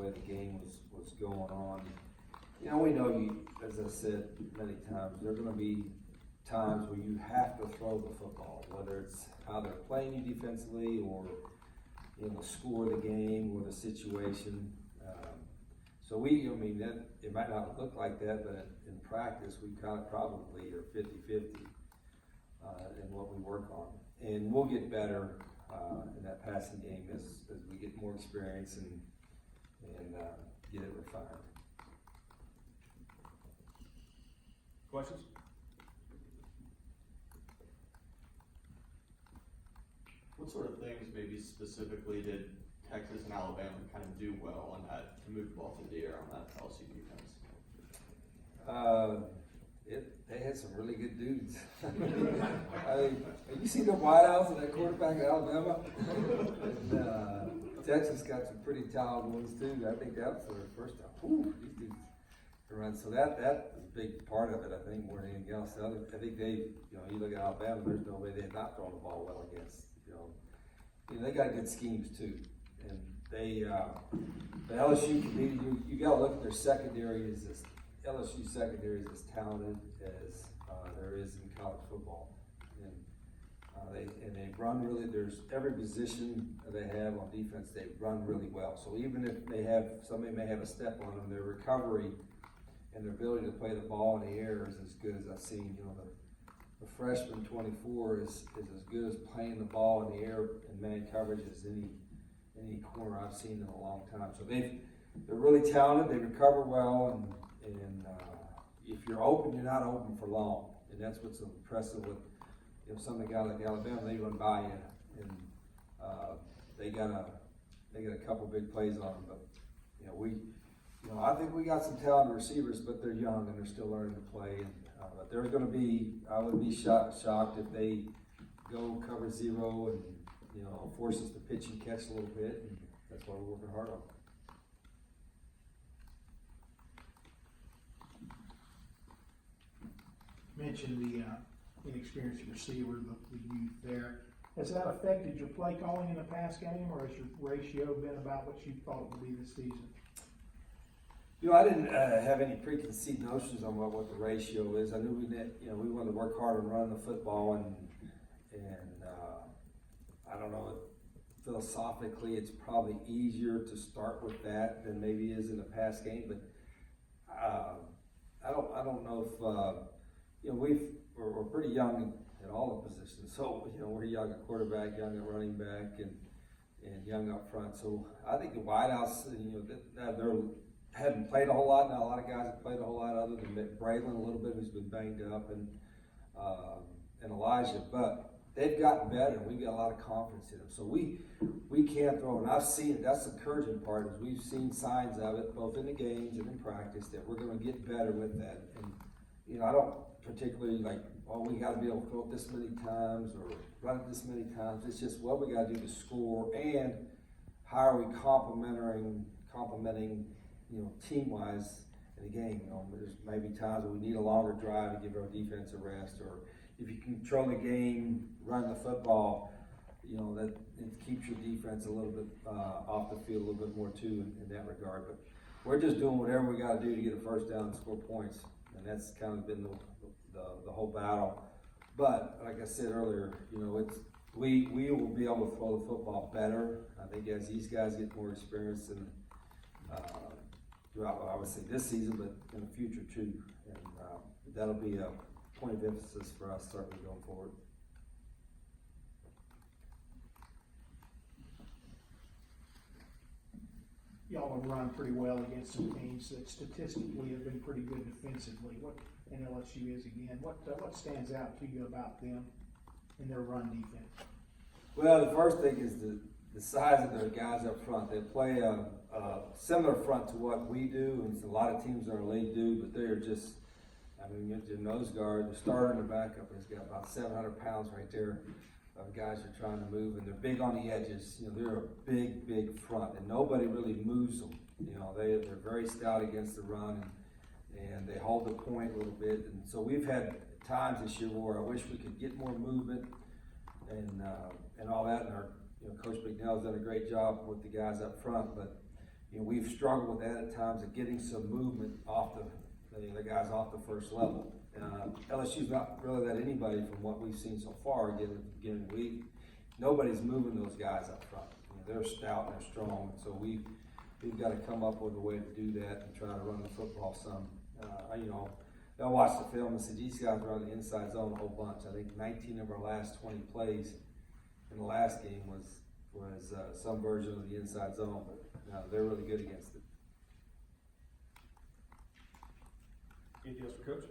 way the game was going on. You know, we know you, as I said many times, there are going to be times where you have to throw the football, whether it's how they're playing you defensively or, you know, the score of the game or the situation. So it might not look like that, but in practice, we kind of probably are 50-50 in what we work on. And we'll get better in that passing game as we get more experience and get it refined. Questions? What sort of things maybe specifically did Texas and Alabama kind of do well on that to move the ball through the air on that LSU defense? They had some really good dudes. I mean, you see the wideouts of that quarterback at Alabama? And, Texas got some pretty talented ones too. I think that was their first time. Whew, these dudes can run. So that was a big part of it, I think, more than anything else. I think you look at Alabama, there's no way they have not thrown the ball well against, they got good schemes too. And the LSU committee, you got to look at their secondary. LSU secondary is as talented as there is in college football, and they run really. There's every position they have on defense, they run really well. So even if somebody may have a step on them, their recovery and their ability to play the ball in the air is as good as I've seen. The freshman 24 is as good as playing the ball in the air in man coverage as any corner I've seen in a long time. So they're really talented. They recover well, and if you're open, you're not open for long, and that's what's impressive with some of the guys like Alabama. They run by you, and they got a couple big plays on them. But I think we got some talented receivers, but they're young and they're still learning to play. And but there's going to be, I would be shocked if they go cover zero and force us to pitch and catch a little bit, and that's what we're working hard on. Mentioned the inexperienced receiver, the youth there. Has that affected your play calling in the pass game, or has your ratio been about what you thought it would be this season? I didn't have any preconceived notions on what the ratio is. I knew we wanted to work hard on running the football, and I don't know. Philosophically, it's probably easier to start with that than maybe it is in a pass game. But I don't know if we're pretty young at all the positions. So we're young at quarterback, young at running back, and young up front. So I think the wideouts, they're hadn't played a whole lot. Now a lot of guys have played a whole lot, other than Braylon a little bit, who's been banged up, and Elijah. But they've gotten better, and we've got a lot of confidence in them. So we can throw, and I've seen it. That's the encouraging part, is we've seen signs of it, both in the games and in practice, that we're going to get better with that. And I don't particularly we got to be able to throw it this many times or run it this many times. It's just what we got to do to score, and how are we complementing team-wise in the game. There's maybe times where we need a longer drive to give our defense a rest, or if you control the game, run the football, that it keeps your defense a little bit off the field a little bit more too in that regard. But we're just doing whatever we got to do to get a first down and score points, and that's kind of been the whole battle. But like I said earlier, we will be able to throw the football better. I think as these guys get more experience and throughout, I would say this season, but in the future too, and that'll be a point of emphasis for us certainly going forward. Y'all have run pretty well against some teams that statistically have been pretty good defensively. And LSU is again. What stands out to you about them and their run defense? Well, the first thing is the size of their guys up front. They play a similar front to what we do, and a lot of teams in our league do, but they are just, your nose guard, the starter and the backup has got about 700 pounds right there of guys who are trying to move, and they're big on the edges. They're a big front, and nobody really moves them. They're very stout against the run, and they hold the point a little bit. And so we've had times this year where I wish we could get more movement and all that, and our Coach McNeil's done a great job with the guys up front, but you know, we've struggled with that at times of getting some movement off the guys off the first level. LSU's not really let anybody from what we've seen so far, again, at the beginning of the week, nobody's moving those guys up front. You know, they're stout and they're strong, so we've got to come up with a way to do that and try to run the football some. You know, I watched the film and said, these guys run the inside zone a whole bunch. I think 19 of our last 20 plays in the last game was some version of the inside zone, but they're really good against it. Anything else for Coach?